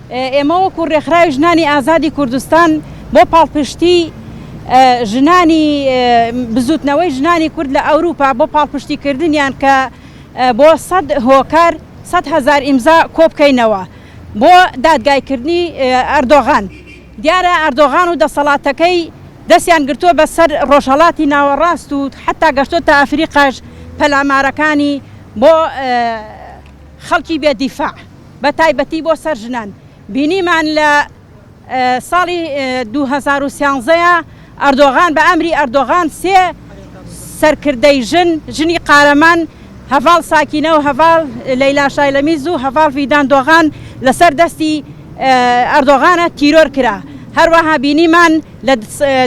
ئێمە وەکو ڕێکخراوی ژنانی ئازادی کوردستان بۆ پاڵپشتی ژنانی بزوتنەوەی ژنانی کورد لە ئەوروپا بۆ پاڵپشتیکردنیان کە بۆ 100 هۆکار 100,000 ئیمزا کۆبکەینەوە بۆ دادگایکردنی ئەردۆغان. دیارە ئەردۆغان و دەسەڵاتەکەی دەستیان گرتووە بەسەر ڕۆژهەڵاتی ناوەڕاست و حتا گەشتۆ تا ئەفریقاش پەلامارەکانی بۆ خەڵکی بێدیفاع بە تایبەتی بۆ سەر ژنان. بینیمان لە ساڵی 2013 ئەردۆغان بە ئەمری ئەردۆغان 3 سەرکردەی ژنی قارەمان هەڤاڵ ساکینە و هەڤاڵ لەیلا شایلەمیز و هەڤاڵ ڤیدان دۆغان لەسەر دەستی ئەردۆغانە تیرۆر کرا. هەروەها بینیمان لە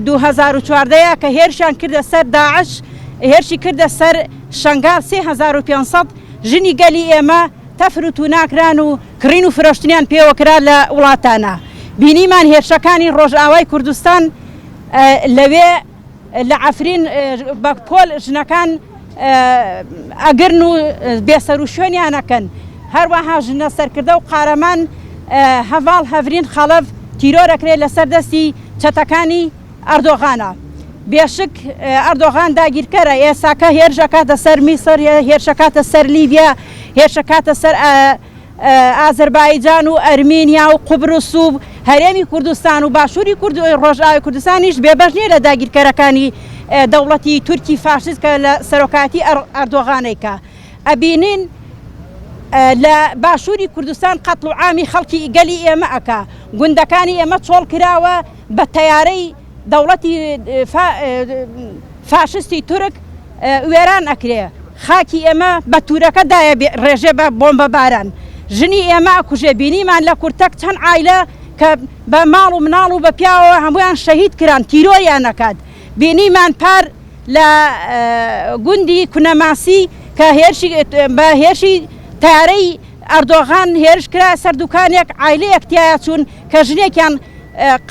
2014 کە هێرشیان کردە سەر داعش، هێرشی کردە سەر شەنگال 3500 ژنی گەلی ئێمە تەفروت و ناکران و کڕین و فرۆشتنیان پێوەکرا لە وڵاتانە. بینیمان هێرشەکانی ڕۆژئاوای کوردستان لەوێ لە عەفرین بە پۆل ژنەکان ئەگرن و بێسەر و شوێنیانەکەن. هەروەها ژنە سەرکردە و قارەمان هەڤاڵ هەڤرین خەڵەف تیرۆرەکرێت لەسەر دەستی چەتەکانی ئەردۆغانە. بێشک ئەردۆغان داگیرکەرە، ئێساکە هێرشەکاتە سەر میسر، هێرشەکاتە سەر لیڤیا، هێرشەکاتە سەر ئازەربایجان و ئەرمینیا و قوبرس و هەرێمی کوردستان و باشووری ڕۆژئاوای کوردستانیش بێبەش نییە لە داگیرکەرەکانی دەوڵەتی تورکی فاشست کە لە سەرۆکاتی ئەردۆغانێکە. ئەبینین لە باشووری کوردستان قەتڵ و عامی خەڵکی گەلی ئێمە ئەکا، گوندەکانی ئێمە چۆڵ کراوە بە تەیارەی دەوڵەتی فاشستی تورک وێران ئەکرێ. خاکی ئێمە بە تورەکەدایە ڕێژێ بە بۆمبە باران. ژنی ئێمە ئەکوژێ. بینیمان لە کورتەک چەند عایلە کە بە ماڵ و مناڵ و بە پیاوە هەمویان شەهید کران، تیرۆریان نەکات. بینیمان پار لە گوندی کونەماسی کە بە هێرشی تارەی ئەردۆغان هێرش کرا سەر دوکانێک عایلەیەک تایە چوون کە ژنێکیان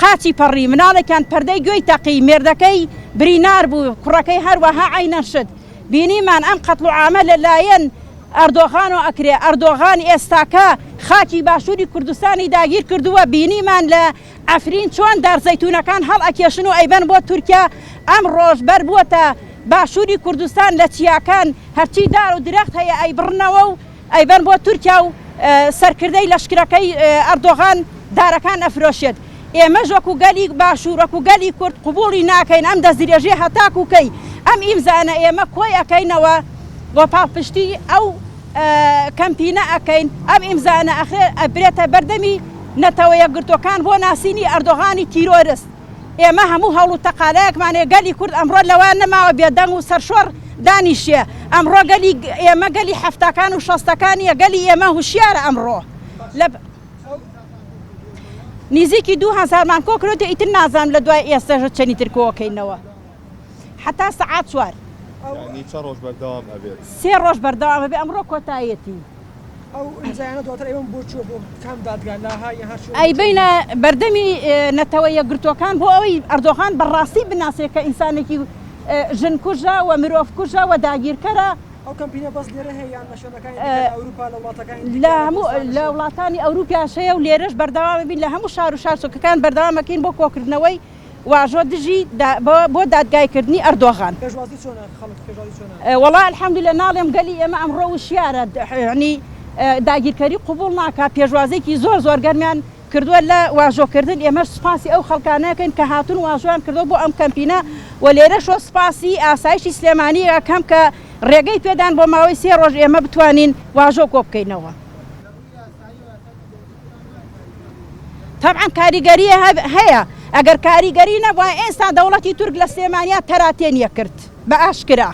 قاچی پەڕی، مناڵێکیان پەردەی گوێی تەقی، مێردەکەی برینار بوو، کوڕەکەی هەروەها عینەن شت. بینیمان ئەم قەتڵ و عامە لەلایەن ئەردۆغان و ئەکرێ. ئەردۆغان ئێستاکە خاکی باشووری کوردستانی داگیر کردووە. بینیمان لە ئەفرین چۆن دارزەیتونەکان هەڵ ئەکێشن و ئەیبەن بۆ تورکیا. ئەم ڕۆژبەر بووەتە باشووری کوردستان لە چیاکان هەرچی دار و درەخت هەیە ئەیبڕنەوە و ئەیبەن بۆ تورکیا و سەرکردەی لەشکرەکەی ئەردۆغان دارەکان ئەفرۆشێت. ئێمەش وەکو گەلی باشوور وەکو گەلی کورد قبوڵی ناکەین ئەم دەستدرێژێ هەتاکوکەی ئەم ئیمزانە ئێمە کۆی ئەەکەینەوە بۆ پاڵپشتی ئەو کەمپینە ئەەکەین. ئەم ئیمزانە ئەبرێتە بەردەمی نەتەوە یەکگرتوەکان بۆ ناسینی ئەردۆغانی تیرۆرست. ئێمە هەموو هەوڵ و تەقالەیەکمانێ گەلی کورد ئەمڕۆ لەوان نەماوە بێدەنگ و سەرشۆڕ دانیشێ. ئەمڕۆ گەلی ئێمە گەلی حەفتەکان و شەستەکانیە، گەلی ئێمە هوشیارە ئەمڕۆ. نزیکی 2000 مان کۆکرۆتە ئیتر نازانم لە دوای ئێستاژە چەنی تر کۆکەینەوە حتا سەعات 4 ڕۆژ بەردەوام ئەبێت 3 ڕۆژ بەردەوام ئەبێ. ئەمڕۆ کۆتایەتی ئەی بینە بەردەمی نەتەوە یەکگرتوەکان بۆ ئەوەی ئەردۆغان بەڕاستی بناسێت کە ئینسانێکی ژن کوژە و مرۆڤ کوژە و داگیرکەرە. لە وڵاتانی ئەوروپیاش هەیە و لێرەش بەردەوام بین لە هەموو شار و شارچۆکەکان بەردەوامەکەین بۆ کۆکردنەوەی واژۆ دژی بۆ دادگایکردنی ئەردۆغان. وەڵا الحەمدولillah ناڵێم گەلی ئێمە ئەمڕۆ وشیارە، یعنی داگیرکەری قبوڵ ناکات. پێشوازێکی زۆر گەرمیان کردووە لە واژۆکردن. ئێمە سپاسی ئەو خەڵکانەکەین کە هاتون واژۆیان کردو بۆ ئەم کەمپینە و لێرەشۆ سپاسی ئاسایشی سلێمانی ئەکەم کە ڕێگەی پێدان بۆ ماوەی 3 ڕۆژ ئێمە بتوانین واژۆ کۆ بکەینەوە. طبعا کاریگەری هەیە. ئەگەر کاریگەری نەبووە ئێستا دەوڵەتی تورک لە سلێمانیا تەراتێنیە کرد بە ئاشکرا.